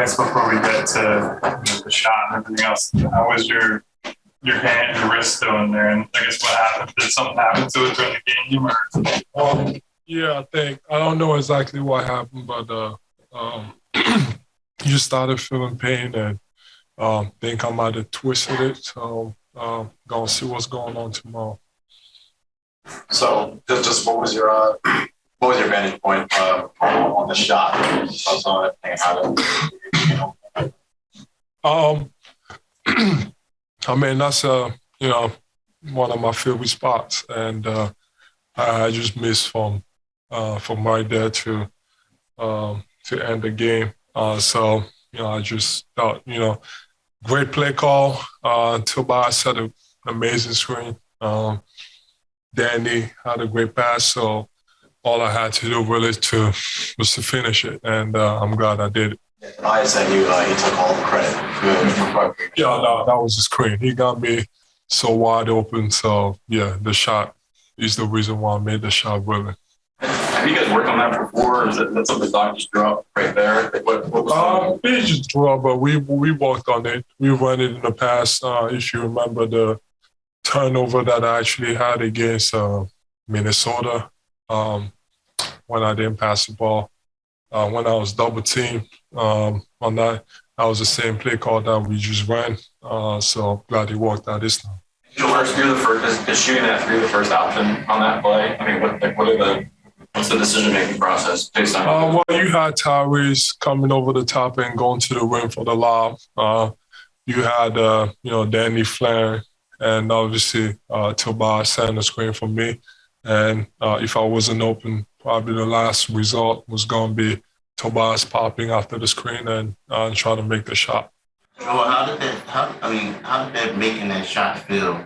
guess before we get to the shot and everything else, how was your hand, your wrist doing there? And I guess what happened? Did something happen to it during the game? Yeah, I don't know exactly what happened, but you started feeling pain and think I might have twisted it. So gonna see what's going on tomorrow. So just what was your vantage point on the shot? I mean, that's one of my favorite spots, and I just missed from right there to end the game. So I just thought great play call. Tobias had an amazing screen. Danny had a great pass, so all I had to do really was to finish it, and I'm glad I did it. I said he took all the credit. Yeah, no, that was the screen. He got me so wide open. So yeah, the shot is the reason why I made the shot really. Have you guys worked on that before? Or is that something Doc just drew up right there? We just drew up, but we worked on it. We run it in the past. If you remember the turnover that I actually had against Minnesota when I didn't pass the ball, when I was double teamed on that was the same play call that we just ran. So glad he worked out this time. George, you're the first. Is shooting that three the first option on that play? I mean, what's the decision-making process based on? Well, you had Tyrese coming over the top and going to the rim for the lob. You had Danny flaring, and obviously Tobias setting the screen for me. And if I wasn't open, probably the last result was going to be Tobias popping after the screen and trying to make the shot. Well, how did that making that shot feel,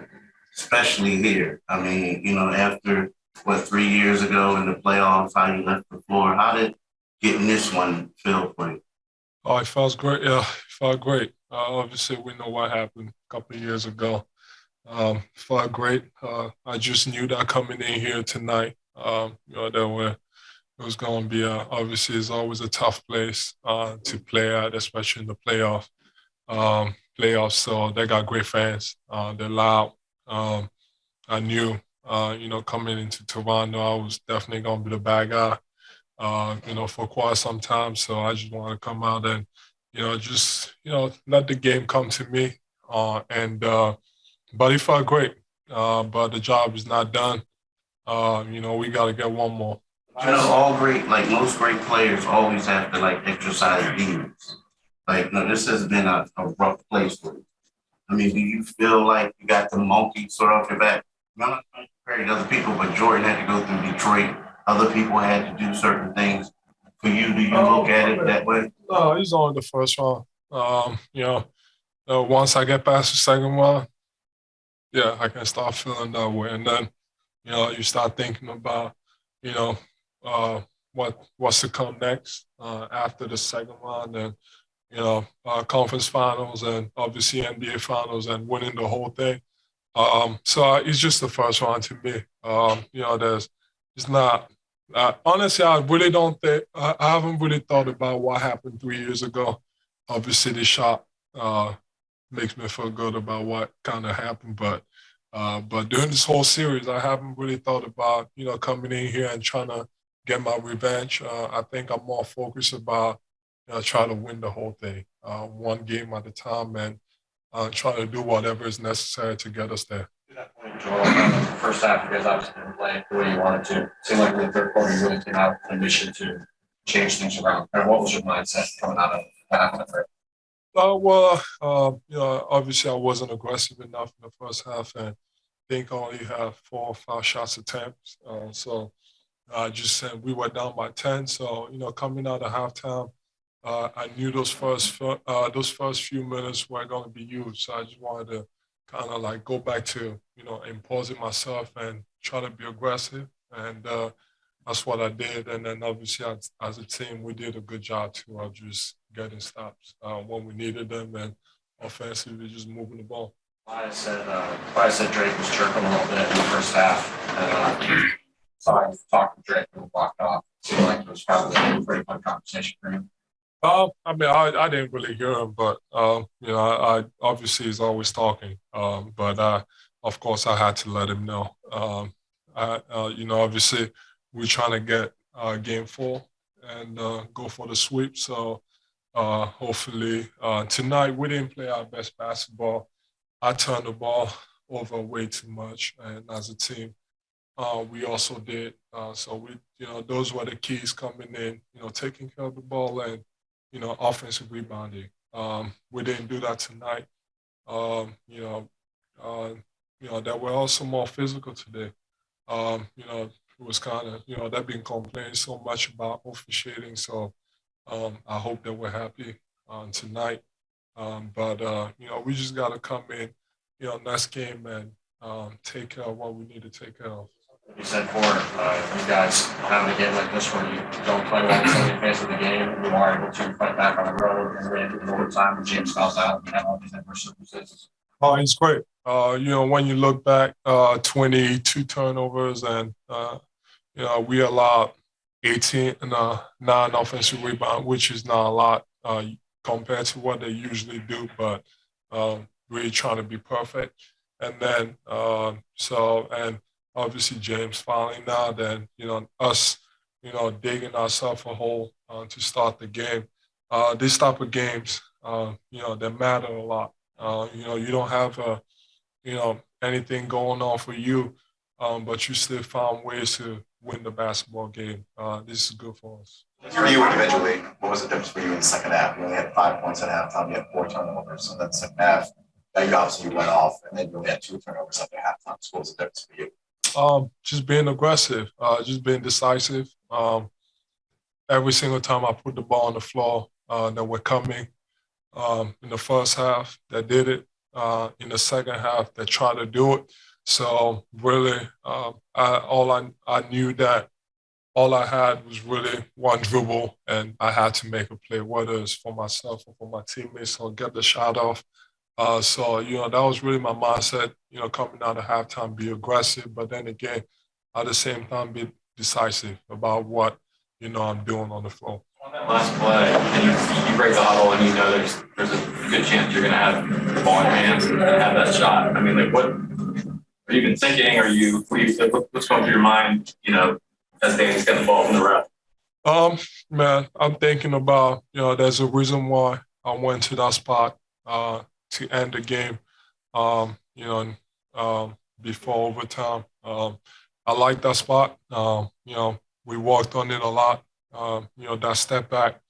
especially here? I mean, after 3 years ago in the playoffs, how you left the floor, how did getting this one feel for you? Oh, it felt great. Yeah, it felt great. Obviously, we know what happened a couple of years ago. It felt great. I just knew that coming in here tonight, it was going to be obviously it's always a tough place to play at, especially in the playoffs. So they got great fans. They're loud. I knew, coming into Toronto, I was definitely going to be the bad guy, for quite some time. So I just wanted to come out and, let the game come to me. But it felt great. But the job is not done. We got to get one more. Most great players always have to exercise demons. This has been a rough place for you. I mean, do you feel like you got the monkey sort of off your back? I'm not trying to compare to other people, but Jordan had to go through Detroit. Other people had to do certain things. For you, do you look at it that way? No, he's on the first round. Once I get past the second round, yeah, I can start feeling that way. And then, you start thinking about, what's to come next after the second round and, conference finals and obviously NBA finals and winning the whole thing. So it's just the first round to me. It's not, honestly, I really don't think, I haven't really thought about what happened 3 years ago. Obviously, the shot makes me feel good about what kind of happened. But during this whole series, I haven't really thought about, coming in here and trying to get my revenge. I think I'm more focused about trying to win the whole thing, one game at a time, and trying to do whatever is necessary to get us there. To that point, Joel, the first half, you guys obviously didn't play the way you wanted to. It seemed like in the third quarter, you really came out with a mission to change things around. And what was your mindset coming out of that third? Obviously I wasn't aggressive enough in the first half, and I think I only had 4 or 5 shots attempts. So I just said we were down by 10. So, coming out of halftime, I knew those first few minutes were going to be huge. So I just wanted to kind of go back to, imposing myself and try to be aggressive. And that's what I did. And then obviously as a team, we did a good job too of just getting stops when we needed them, and offensively just moving the ball. I said Drake was chirping a little bit in the first half. And so I talked to Drake and walked off. It seemed like it was probably a pretty fun conversation for him. I didn't really hear him, but I obviously he's always talking. But of course, I had to let him know. Obviously, we're trying to get game 4 and go for the sweep. So hopefully tonight we didn't play our best basketball. I turned the ball over way too much, and as a team, we also did. Those were the keys coming in. Taking care of the ball and offensive rebounding. We didn't do that tonight. Um, you know, that we're also more physical today. It was kind of they've been complaining so much about officiating. So I hope that we're happy tonight. But we just got to come in, next game and take care of what we need to take care of. You said for you guys having a game like this where you don't play well in the face of the game, you are able to fight back on the road and win in overtime when James fouls out and have all these adverse circumstances. Oh, it's great. When you look back, 22 turnovers and we allowed 18 and 9 offensive rebound, which is not a lot compared to what they usually do, but we're trying to be perfect. And then and obviously James fouling now, then us digging ourselves a hole to start the game. These type of games, they matter a lot. You don't have anything going on for you, but you still found ways to win the basketball game. This is good for us. For you individually, what was the difference for you in the second half? You only had 5 points at halftime. You had 4 turnovers. So then second half, you went off, and then you only had 2 turnovers after halftime. So what was the difference for you? Just being aggressive, just being decisive. Every single time I put the ball on the floor, that we're coming. In the first half, they did it. In the second half, they tried to do it. So really, I knew that all I had was really one dribble, and I had to make a play, whether it's for myself or for my teammates, or get the shot off. That was really my mindset, coming out of halftime, be aggressive, but then again, at the same time, be decisive about what, I'm doing on the floor. On that last play, and you break the huddle and there's a good chance you're going to have the ball in your hands and have that shot. I mean, like, what are you been thinking? What's going through your mind, as Danny's getting the ball from the ref? Man, I'm thinking about, there's a reason why I went to that spot to end the game, before overtime. I like that spot. We worked on it a lot. That step back,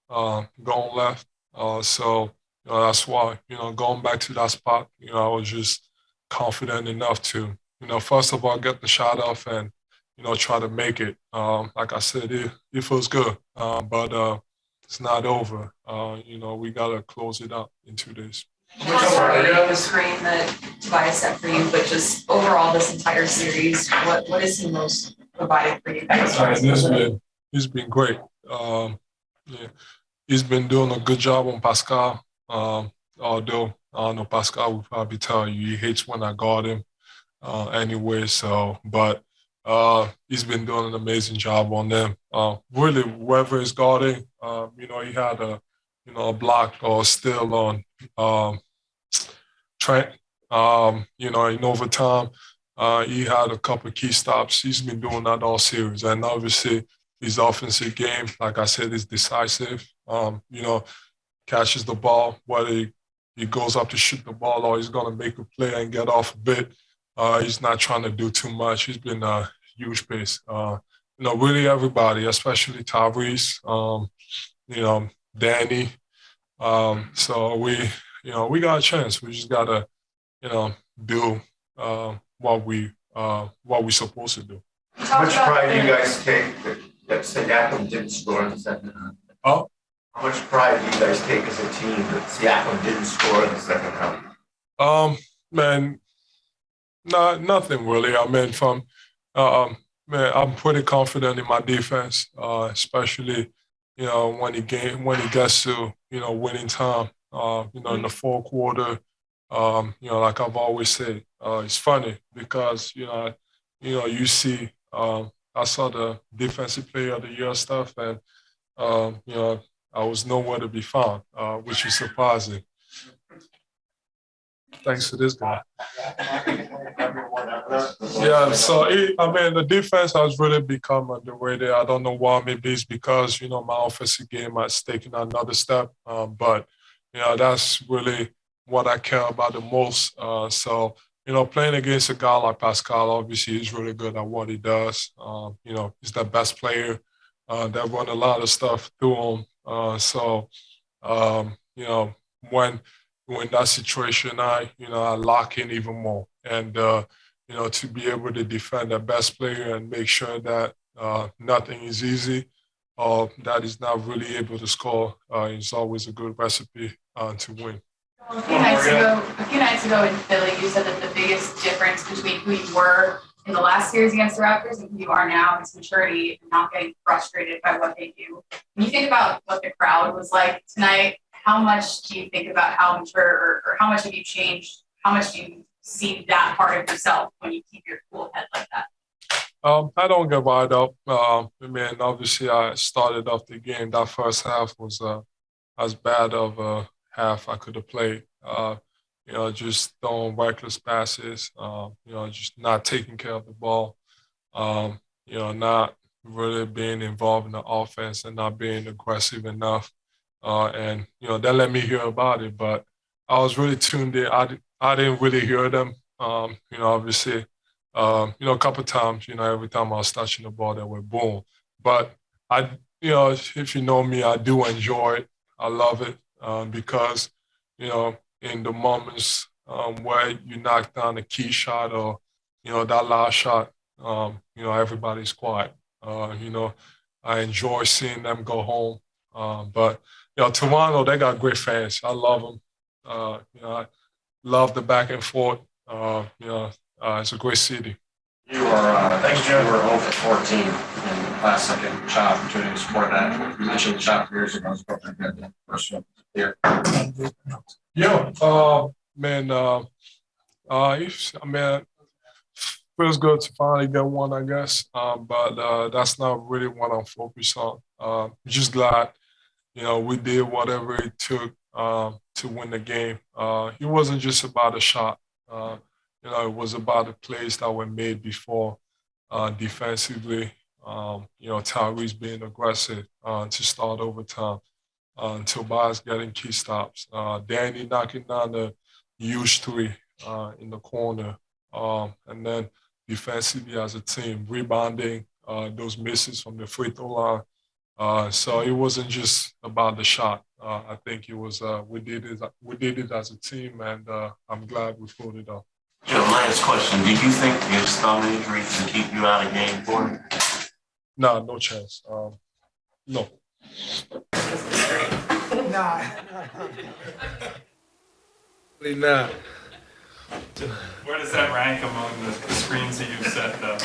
going left. That's why, going back to that spot, I was just confident enough to, first of all, get the shot off and, try to make it. Like I said, it feels good, but it's not over. We got to close it up in 2 days. The screen that Tobias set for you, but just overall this entire series, what is he most provided for you guys? He's been great. He's been doing a good job on Pascal. Although I don't know, Pascal will probably tell you he hates when I guard him anyway. But he's been doing an amazing job on them. Really, whoever is guarding, he had a block or steal on Trent. In overtime, he had a couple of key stops. He's been doing that all series, and obviously his offensive game, like I said, is decisive. Catches the ball, whether he goes up to shoot the ball or he's going to make a play and get off a bit. He's not trying to do too much. He's been a huge pace. Really everybody, especially Tyrese, Danny. We got a chance. We just got to, do what we're supposed to do. How much pride do you guys take that Siakam didn't score in the second half? Oh? How much pride do you guys take as a team that Siakam didn't score in the second half? Man, nothing really. I mean, I'm pretty confident in my defense, especially, when he gets to, winning time, in the fourth quarter. Like I've always said, it's funny because, you see, I saw the defensive player of the year stuff, and, was nowhere to be found, which is surprising. Thanks to this guy. Yeah, so the defense has really become underrated. I don't know why. Maybe it's because my offensive game has taken another step, but that's really what I care about the most. So playing against a guy like Pascal, obviously he's really good at what he does. He's the best player. That run a lot of stuff through him. When in that situation, I lock in even more. And, to be able to defend the best player and make sure that nothing is easy or that he's not really able to score is always a good recipe to win. A few nights ago in Philly, you said that the biggest difference between who you were in the last series against the Raptors and who you are now is maturity and not getting frustrated by what they do. When you think about what the crowd was like tonight, how much do you think about how mature or how much have you changed? How much do you see that part of yourself when you keep your cool head like that? I don't get wired up. Obviously I started off the game. That first half was as bad of a half I could have played. Just throwing reckless passes, just not taking care of the ball, not really being involved in the offense and not being aggressive enough. That let me hear about it, but I was really tuned in. I didn't really hear them. Obviously, a couple of times, every time I was touching the ball, they were boom. But if you know me, I do enjoy it. I love it because, in the moments where you knock down a key shot or, that last shot, everybody's quiet. I enjoy seeing them go home. But Toronto, they got great fans. I love them. I love the back and forth. It's a great city. You were 0 for 14 in last second shot opportunity to score that. You mentioned the shot years ago. It's probably good. The first one here. Yeah, feels good to finally get one, I guess. But that's not really what I'm focused on. Just glad, we did whatever it took to win the game. It wasn't just about a shot. It was about the plays that were made before defensively. Tyrese being aggressive to start overtime. Tobias getting key stops. Danny knocking down the huge three in the corner. And then defensively as a team, rebounding those misses from the free throw line. So it wasn't just about the shot. I think it was we did it as a team, and I'm glad we pulled it off. Your last question, did you think your thumb injury can keep you out of game 4? No chance. No. Nah. Really not. Where does that rank among the screens that you've set, though?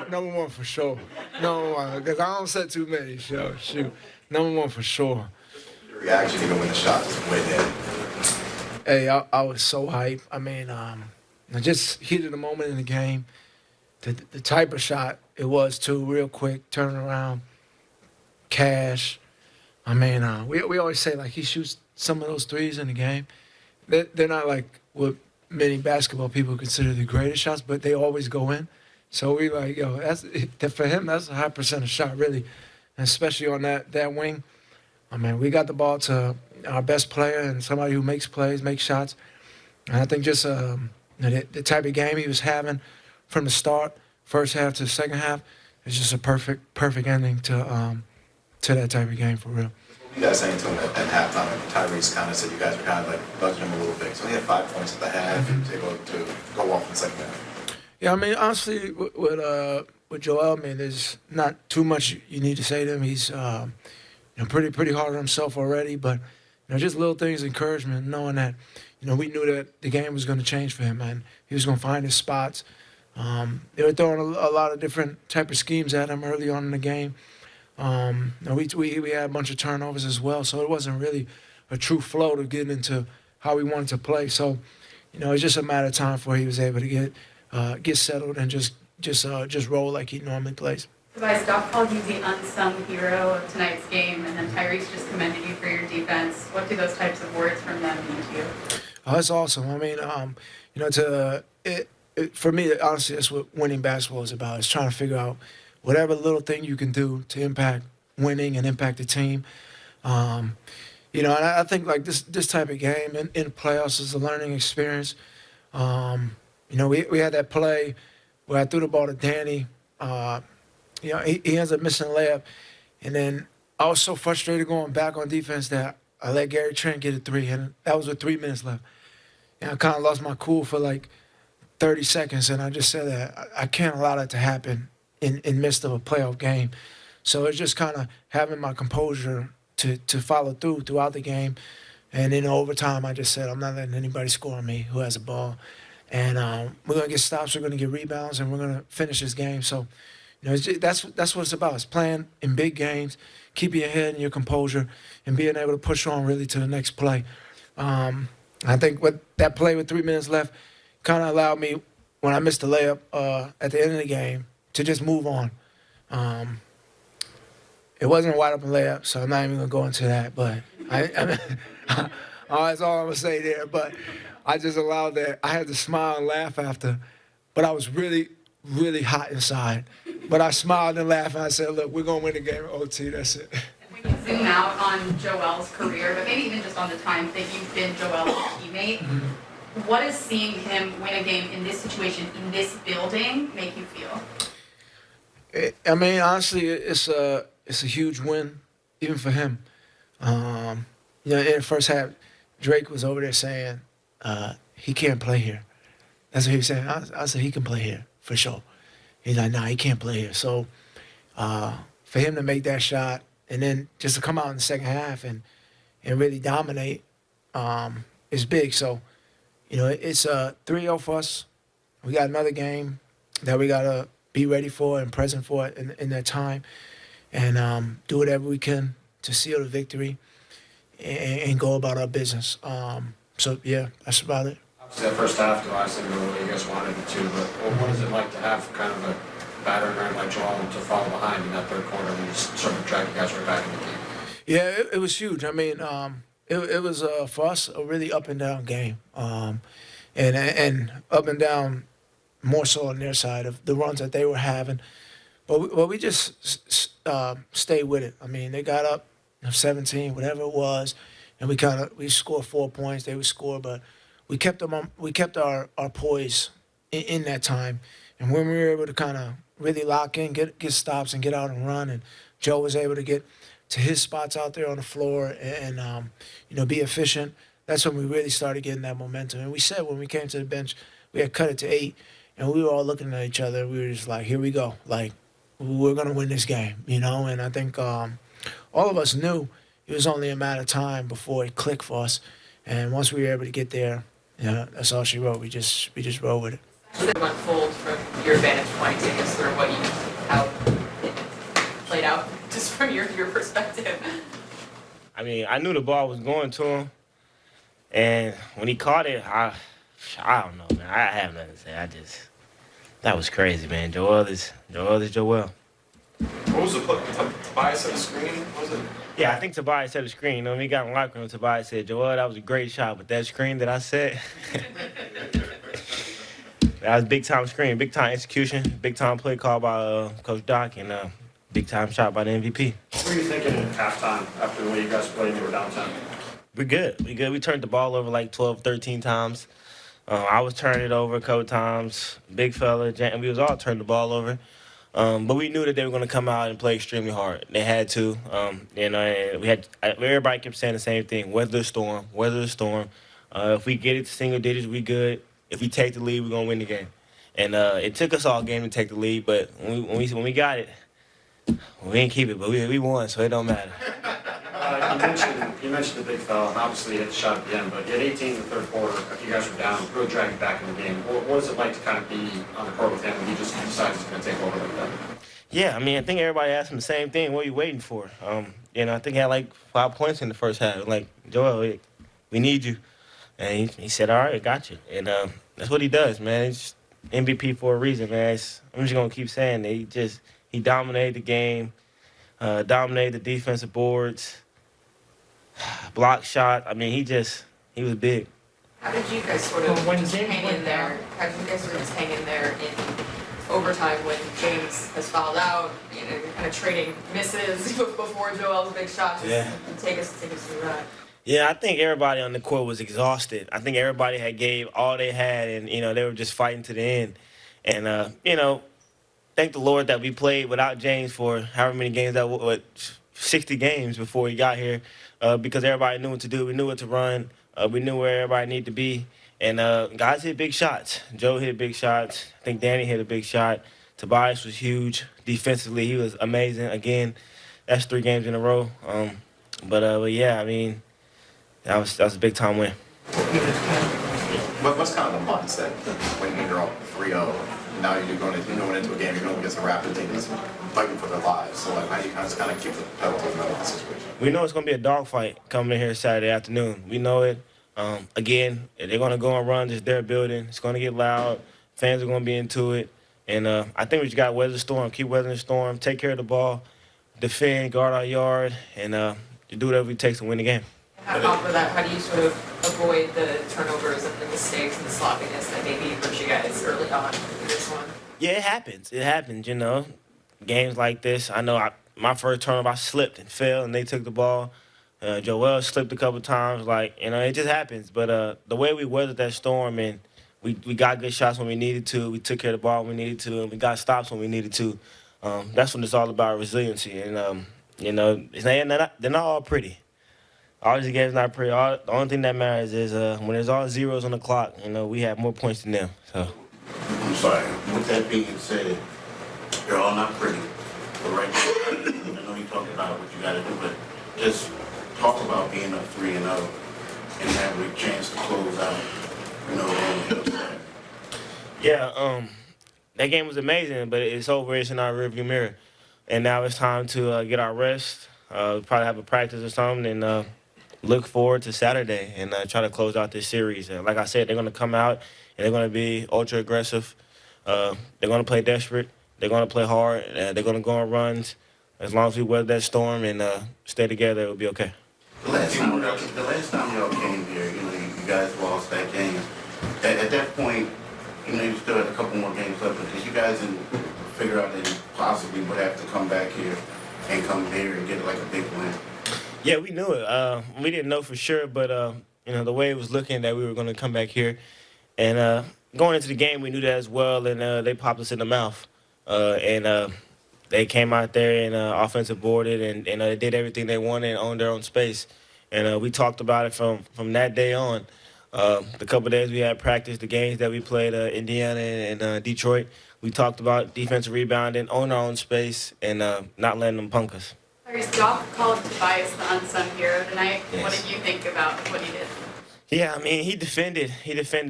Number one for sure. Number one, because I don't set too many. So, shoot. Number one for sure. Your reaction even when the shot was way there. Hey, I was so hyped. I just heated the moment in the game. The type of shot it was, too, real quick, turning around, cash. We always say, like, he shoots some of those threes in the game. They're not like what many basketball people consider the greatest shots, but they always go in. So we like, for him, that's a high percentage shot, really, and especially on that wing. We got the ball to our best player and somebody who makes plays, makes shots. And I think just the type of game he was having from the start, first half to the second half, is just a perfect ending to that type of game for real. You guys saying to him at halftime, Tyrese kind of said you guys were kind of like bugging him a little bit. So he had 5 points at the half. He was able to go off in the second half. Yeah, honestly, with Joel, there's not too much you need to say to him. He's pretty hard on himself already, but just little things, encouragement, knowing that we knew that the game was going to change for him, and he was going to find his spots. They were throwing a lot of different type of schemes at him early on in the game. We had a bunch of turnovers as well, so it wasn't really a true flow to get into how we wanted to play. So, it's just a matter of time before he was able to get settled and just roll like he normally plays. Tobias, Doc called you the unsung hero of tonight's game, and then Tyrese just commended you for your defense. What do those types of words from them mean to you? Oh, that's awesome. I mean, for me, honestly, that's what winning basketball is about. It's trying to figure out whatever little thing you can do to impact winning and impact the team. And I think like this type of game in the playoffs is a learning experience. We had that play where I threw the ball to Danny. He ends up missing a layup. And then I was so frustrated going back on defense that I let Gary Trent get a three, and that was with 3 minutes left. And I kind of lost my cool for like 30 seconds, and I just said that I can't allow that to happen in midst of a playoff game. So it's just kind of having my composure to follow throughout the game. And in overtime, I just said, I'm not letting anybody score on me who has a ball. And we're going to get stops, we're going to get rebounds, and we're going to finish this game. So, that's what it's about. It's playing in big games, keeping your head and your composure, and being able to push on really to the next play. I think what that play with 3 minutes left kind of allowed me, when I missed the layup at the end of the game, to just move on. It wasn't a wide open layup, so I'm not even going to go into that. But that's all I'm going to say there. But I just allowed that. I had to smile and laugh after, but I was really, really hot inside. But I smiled and laughed, and I said, look, we're going to win the game at OT. That's it. We can zoom out on Joel's career, but maybe even just on the time that you've been Joel's teammate. Mm-hmm. What does seeing him win a game in this situation, in this building, make you feel? Honestly, it's a huge win, even for him. In the first half, Drake was over there saying he can't play here. That's what he was saying. I said he can play here for sure. He's like, nah, he can't play here. So for him to make that shot and then just to come out in the second half and really dominate is big. So, it's 3-0 for us. We got another game that we got to be ready for and present for in that time and do whatever we can to seal the victory and go about our business. Yeah, that's about it. Obviously, that first half, Tobias didn't go the way you guys wanted it to, but what is it like to have kind of a battering ram like Joel to follow behind in that third quarter and just sort of drag you guys right back in the game? Yeah, it was huge. It was for us a really up and down game, and up and down more so on their side of the runs that they were having. But we just stayed with it. They got up 17, whatever it was, and we scored 4 points. They would score, but we kept our poise in that time. And when we were able to kind of really lock in, get stops and get out and run, and Joe was able to get to his spots out there on the floor and be efficient, that's when we really started getting that momentum. And we said when we came to the bench, we had cut it to 8, and we were all looking at each other. We were just like, here we go. Like, we're going to win this game, And I think all of us knew it was only a matter of time before it clicked for us. And once we were able to get there, that's all she wrote. We just rolled with it. So that unfold from your vantage point, take us through how it played out, just from your perspective. I knew the ball was going to him, and when he caught it, I don't know, man. I have nothing to say. That was crazy, man. Joel is Joel. What was the play? Tobias had a screen, was it? Yeah, I think Tobias had a screen. When we got in the locker room, Tobias said, Joel, that was a great shot, but that screen that I set, that was big-time screen, big-time execution, big-time play call by Coach Doc, and big-time shot by the MVP. What were you thinking at halftime after the way you guys played and you were downtown? We're good. We turned the ball over like 12, 13 times. I was turning it over a couple times. Big fella, and we was all turning the ball over. But we knew that they were going to come out and play extremely hard. They had to. Everybody kept saying the same thing: weather the storm, weather the storm. If we get it to single digits, we good. If we take the lead, we're going to win the game. And it took us all game to take the lead, but when we got it, we didn't keep it, but we won, so it don't matter. You mentioned the big fella, and obviously you hit the shot at the end, but you had 18 in the third quarter. After you guys were down, really dragging back in the game. What was it like to kind of be on the court with him when he just decides he's going to take over like that? Yeah, I think everybody asked him the same thing. What are you waiting for? I think he had like 5 points in the first half. Like, Joel, we need you. And he said, all right, I got you. And that's what he does, man. He's MVP for a reason, man. I'm just going to keep saying that He dominated the game, dominated the defensive boards, block shot. I mean, he was big. How did you guys sort of just hang in there? How did you guys sort of just hang in there in overtime when James has fouled out? You know, you're kind of trading misses before Joel's big shot. Just take us through that. Yeah, I think everybody on the court was exhausted. I think everybody had gave all they had, and they were just fighting to the end. And thank the Lord that we played without James for however many games 60 games before he got here, because everybody knew what to do. We knew what to run. We knew where everybody needed to be. And guys hit big shots. Joe hit big shots. I think Danny hit a big shot. Tobias was huge. Defensively, he was amazing. Again, that's 3 games in a row. But yeah, I mean, that was a big time win. What's kind of the mindset when you're up 3-0? Now you're going into a game, you're going against a Raptor team that's fighting for their lives. So like, how do you kind of keep the pedal to the metal in that situation? We know it's going to be a dogfight coming in here Saturday afternoon. We know it. Again, they're going to go and run. It's their building. It's going to get loud. Fans are going to be into it. And I think we just got to weather the storm, keep weathering the storm, take care of the ball, defend, guard our yard, and do whatever it takes to win the game. Off of that, how do you sort of avoid the turnovers and the mistakes and the sloppiness that maybe hurt you guys early on in this one? Yeah, it happens. It happens, Games like this, I know my first turnover, I slipped and fell, and they took the ball. Joel slipped a couple times. It just happens. But the way we weathered that storm, and we got good shots when we needed to. We took care of the ball when we needed to, and we got stops when we needed to. That's what it's all about, resiliency. And, they're not all pretty. All these games not pretty. The only thing that matters is when there's all zeros on the clock, we have more points than them. So. I'm sorry. With that being said, they're all not pretty. But right now, I know you talked about what you got to do, but just talk about being up 3-0 and having a chance to close out, Yeah, that game was amazing, but it's over. It's in our rearview mirror. And now it's time to get our rest, probably have a practice or something, and look forward to Saturday and try to close out this series. Like I said, they're going to come out and they're going to be ultra aggressive. They're going to play desperate. They're going to play hard. They're going to go on runs. As long as we weather that storm and stay together, it'll be okay. The last time y'all came here, you guys lost that game. At that point, you still had a couple more games left, but did you guys figure out that you possibly would have to come back here and come here and get like a big win? Yeah, we knew it. We didn't know for sure, but the way it was looking that we were going to come back here, and going into the game, we knew that as well. And they popped us in the mouth, and they came out there and offensive boarded, and they did everything they wanted and owned their own space. And we talked about it from that day on. The couple of days we had practice, the games that we played, Indiana and Detroit, we talked about defensive rebounding, own our own space, and not letting them punk us. Doc called Tobias the unsung hero tonight. Yes. What did you think about what he did? Yeah, I mean, he defended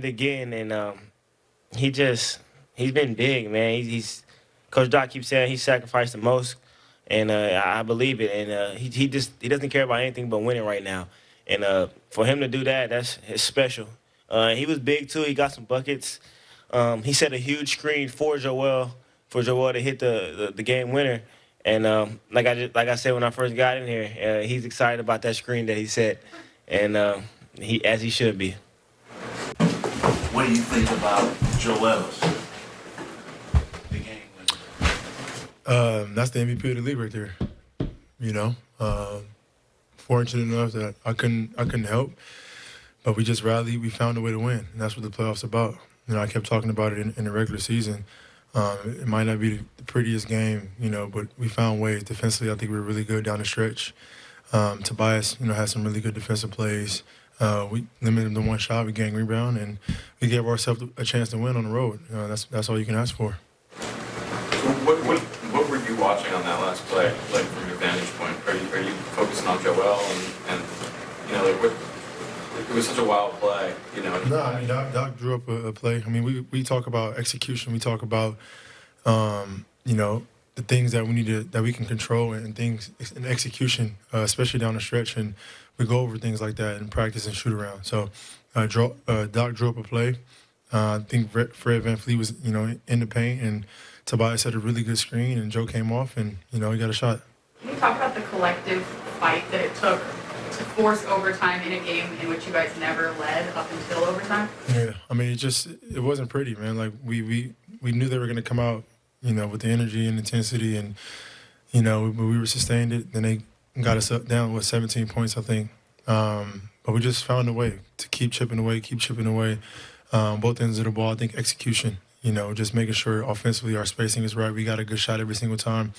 again, and he's been big, man. He's Coach Doc keeps saying he sacrificed the most, and I believe it. And he doesn't care about anything but winning right now. And for him to do that, that's special. He was big too. He got some buckets. He set a huge screen for Joel to hit the game winner. And like I said when I first got in here, he's excited about that screen that he set, and he should be. What do you think about Joel's the game winner? That's the MVP of the league right there. Fortunate enough that I couldn't help, but we just rallied. We found a way to win, and that's what the playoffs about. I kept talking about it in the regular season. It might not be the prettiest game, but we found ways. Defensively, I think we were really good down the stretch. Tobias, had some really good defensive plays. We limited him to one shot. We gained rebound, and we gave ourselves a chance to win on the road. That's all you can ask for. What were you watching on that last play, like from your vantage point? Are you focusing on Joel and what? It was such a wild play, No, I mean, Doc drew up a play. I mean, we talk about execution. We talk about, the things that that we can control and things in execution, especially down the stretch. And we go over things like that in practice and shoot around. So Doc drew up a play. I think Fred VanVleet was, in the paint, and Tobias had a really good screen, and Joe came off, and he got a shot. Can you talk about the collective fight that it took to force overtime in a game in which you guys never led up until overtime? Yeah, I mean, it wasn't pretty, man. Like we knew they were going to come out, with the energy and intensity, and we were sustained it. Then they got us up down with 17 points, I think. But we just found a way to keep chipping away. Both ends of the ball. I think execution. Just making sure offensively our spacing is right. We got a good shot every single time.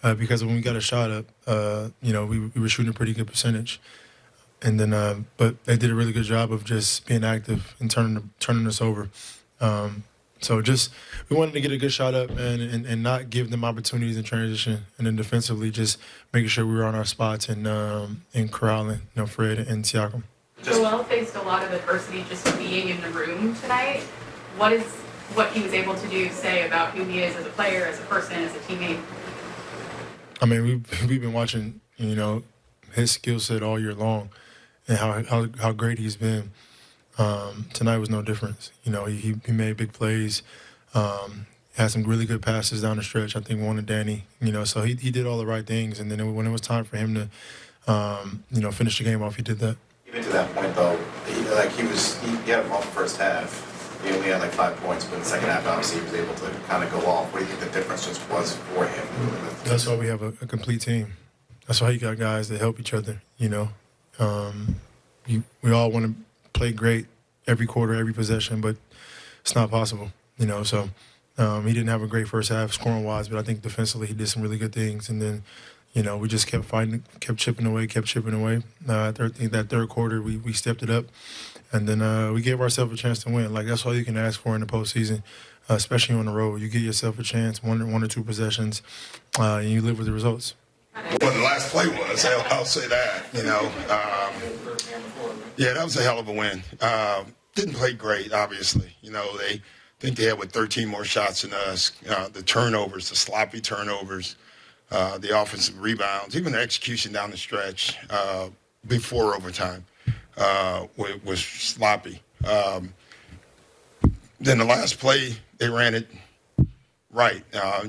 Because when we got a shot up, we were shooting a pretty good percentage. And then, but they did a really good job of just being active and turning us over. So we wanted to get a good shot up and not give them opportunities in transition. And then defensively, just making sure we were on our spots and corralling, Fred and Siakam. Joel faced a lot of adversity just being in the room tonight. What he was able to do say about who he is as a player, as a person, as a teammate? I mean, we've been watching, his skill set all year long, and how great he's been. Tonight was no difference. He made big plays, had some really good passes down the stretch. I think one to Danny. So he did all the right things, and then when it was time for him to, finish the game off, he did that. Even to that point, though, he had a rough first half. He only had 5 points, but in the second half, obviously, he was able to kind of go off. What do you think the difference just was for him? That's why we have a complete team. That's why you got guys that help each other, we all want to play great every quarter, every possession, but it's not possible, So he didn't have a great first half scoring-wise, but I think defensively he did some really good things. And then, we just kept fighting, kept chipping away. I think that third quarter we stepped it up. And then we gave ourselves a chance to win. That's all you can ask for in the postseason, especially on the road. You give yourself a chance, one or two possessions, and you live with the results. What the last play was, I'll say that. Yeah, that was a hell of a win. Didn't play great, obviously. They think they had 13 more shots than us. The turnovers, the sloppy turnovers, the offensive rebounds, even the execution down the stretch before overtime. Was sloppy. Then the last play, they ran it right.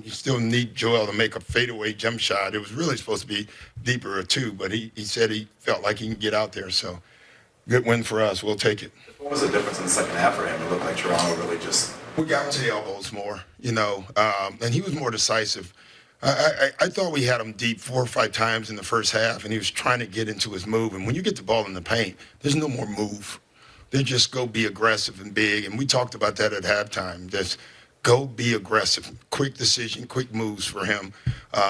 You still need Joel to make a fadeaway jump shot. It was really supposed to be deeper or two, but he said he felt like he can get out there. So good win for us. We'll take it. What was the difference in the second half for him? It looked like Toronto really just... We got to the elbows more, and he was more decisive. I thought we had him deep 4 or 5 times in the first half, and he was trying to get into his move. And when you get the ball in the paint, there's no more move. They just go be aggressive and big. And we talked about that at halftime. Just go be aggressive. Quick decision, quick moves for him.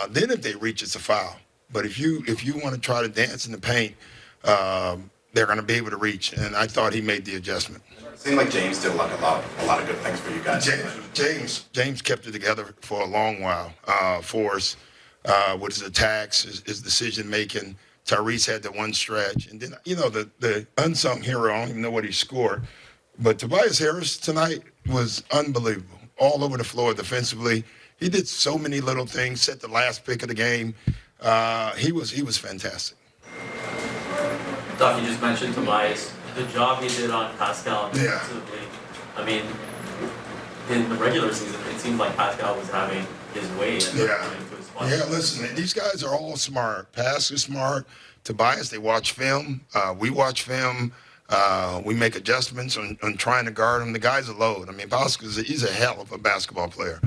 Then if they reach, it's a foul. But if you want to try to dance in the paint, they're going to be able to reach. And I thought he made the adjustment. It seemed like James did a lot of good things for you guys. James kept it together for a long while for us with his attacks, his decision making. Tyrese had the one stretch, and then the unsung hero. I don't even know what he scored, but Tobias Harris tonight was unbelievable. All over the floor defensively, he did so many little things. Set the last pick of the game. He was fantastic. Duff, you just mentioned Tobias. The job he did on Pascal defensively. I mean, in the regular season, it seemed like Pascal was having his way. Yeah, listen, these guys are all smart. Pas is smart. Tobias, they watch film. We watch film. We make adjustments on trying to guard him. The guy's a load. I mean, Pascal, he's a hell of a basketball player.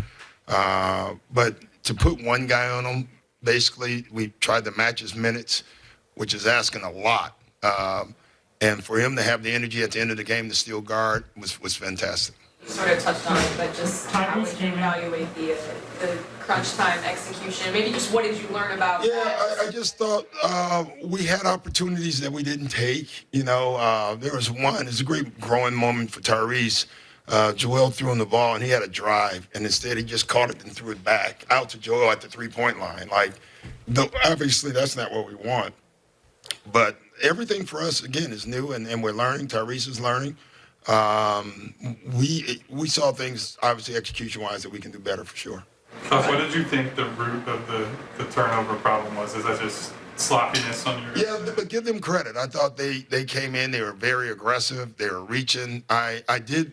But to put one guy on him, basically, we tried to match his minutes, which is asking a lot. And for him to have the energy at the end of the game to still guard was fantastic. Sort of touched on it, but just how would you evaluate the crunch time execution? Maybe just what did you learn about? Yeah, I just thought we had opportunities that we didn't take. There was one. It's a great growing moment for Tyrese. Joel threw him the ball, and he had a drive, and instead he just caught it and threw it back out to Joel at the three-point line. Obviously, that's not what we want. But everything for us, again, is new, and we're learning. Tyrese is learning. We saw things, obviously, execution-wise, that we can do better for sure. What did you think the root of the turnover problem was? Is that just sloppiness on your... Yeah, but give them credit. I thought they came in, they were very aggressive, they were reaching. I did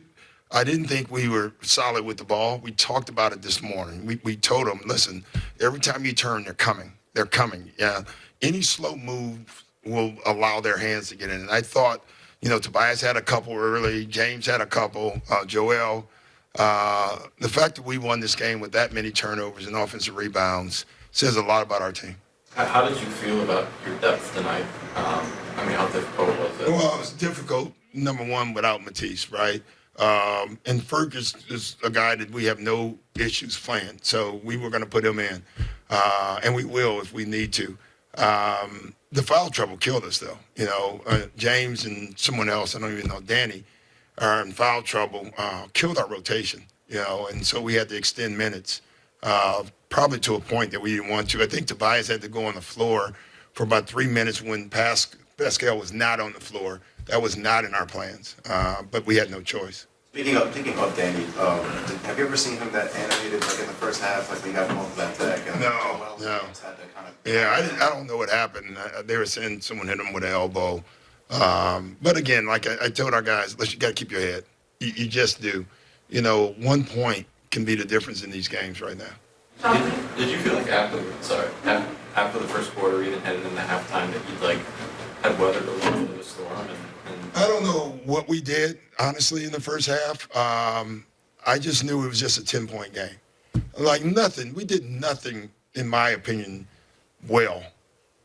I didn't think we were solid with the ball. We talked about it this morning. We told them, listen, every time you turn, they're coming. They're coming. Yeah. Any slow move will allow their hands to get in. And I thought, Tobias had a couple early. James had a couple. Joel. The fact that we won this game with that many turnovers and offensive rebounds says a lot about our team. How did you feel about your depth tonight? How difficult was it? Well, it was difficult, number one, without Matisse, right? And Fergus is a guy that we have no issues playing, so we were going to put him in, and we will if we need to. The foul trouble killed us, though. James and someone else, I don't even know, Danny, are in foul trouble, killed our rotation, and so we had to extend minutes, probably to a point that we didn't want to. I think Tobias had to go on the floor for about 3 minutes when Pascal was not on the floor. That was not in our plans, but we had no choice. Thinking of Danny, have you ever seen him that animated like in the first half, like we got him off that deck? And No. Yeah, I don't know what happened. They were saying someone hit him with an elbow. But again, like I told our guys, you got to keep your head. You just do. 1 point can be the difference in these games right now. Did you feel like after the first quarter, even headed into halftime, that you'd had weathered a little bit of a storm? I don't know what we did, honestly, in the first half. I just knew it was just a 10-point game. Like nothing. We did nothing, in my opinion, well.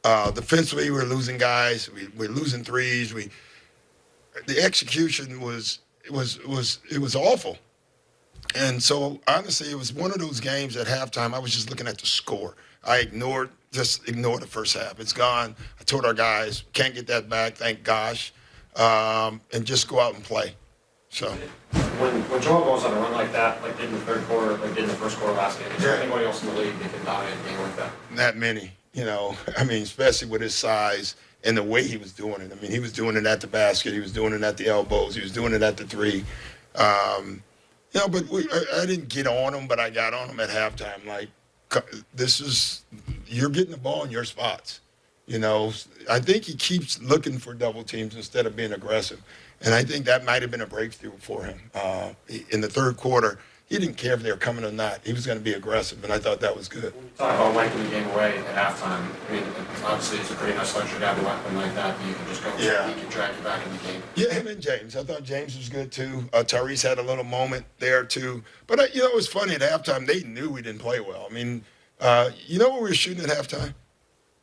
Defensively, we're losing guys. We're losing threes. The execution was awful. And so, honestly, it was one of those games at halftime, I was just looking at the score. I ignored the first half. It's gone. I told our guys, can't get that back, thank gosh, and just go out and play. So when Joel goes on a run like that, like did in the third quarter, like did in the first quarter last game, is there anybody else in the league that can dominate a game like that? Not many, especially with his size and the way he was doing it. He was doing it at the basket. He was doing it at the elbows. He was doing it at the three. But I didn't get on him, but I got on him at halftime. Like, you're getting the ball in your spots. I think he keeps looking for double teams instead of being aggressive. And I think that might have been a breakthrough for him. In the third quarter, he didn't care if they were coming or not. He was going to be aggressive, and I thought that was good. Talk about wiping the game away at halftime. Obviously, it's a pretty nice luxury to have a weapon like that you can just go. Yeah. He can drag you back in the game. Yeah, him and James. I thought James was good too. Tyrese had a little moment there too. But it was funny at halftime. They knew we didn't play well. What we were shooting at halftime?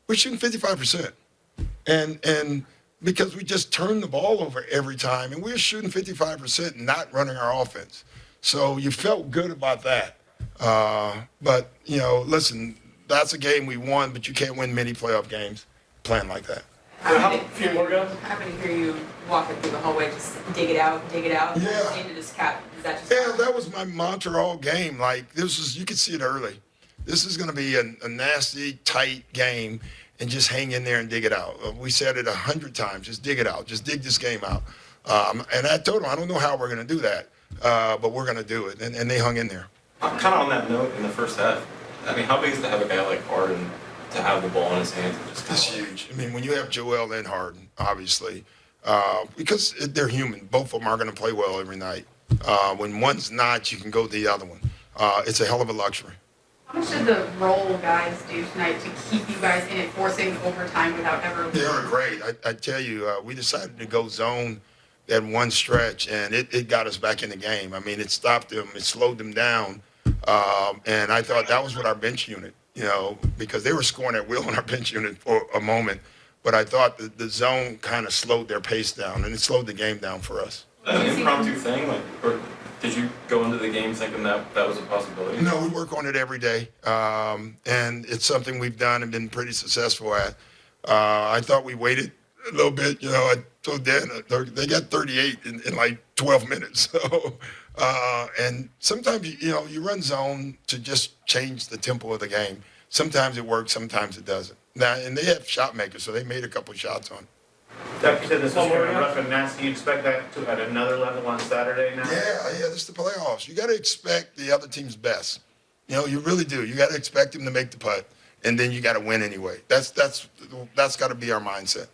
We're shooting 55%, and because we just turned the ball over every time, and we were shooting 55%, not running our offense. So you felt good about that. But listen, that's a game we won, but you can't win many playoff games playing like that. A few more guys. I'm going to hear you walking through the hallway, just dig it out. Yeah. That was my mantra all game. Like you could see it early. This is going to be a nasty, tight game, and just hang in there and dig it out. We said it 100 times. Just dig it out. Just dig this game out. And I told them, I don't know how we're going to do that, but we're going to do it. And they hung in there. Kind of on that note, in the first half, how big is it to have a guy like Harden to have the ball in his hands? It's huge. When you have Joel and Harden, obviously, because they're human, both of them are going to play well every night. When one's not, you can go to the other one. It's a hell of a luxury. How much did the role guys do tonight to keep you guys in it, forcing overtime without ever losing? They were great. I tell you, we decided to go zone that one stretch, and it got us back in the game. It stopped them. It slowed them down. And I thought that was what our bench unit, because they were scoring at will on our bench unit for a moment. But I thought the zone kind of slowed their pace down, and it slowed the game down for us. An impromptu thing? Or did you go into the game thinking that was a possibility? No, we work on it every day. And it's something we've done and been pretty successful at. I thought we waited a little bit. I told Dan, they got 38 in like 12 minutes. So, and sometimes, you run zone to just change the tempo of the game. Sometimes it works, sometimes it doesn't. Now, and they have shot makers, so they made a couple of shots on it. Doug, you said this was kind of rough and nasty. You expect that to at another level on Saturday now? Yeah, this is the playoffs. You got to expect the other team's best. You really do. You got to expect them to make the putt, and then you got to win anyway. That's got to be our mindset.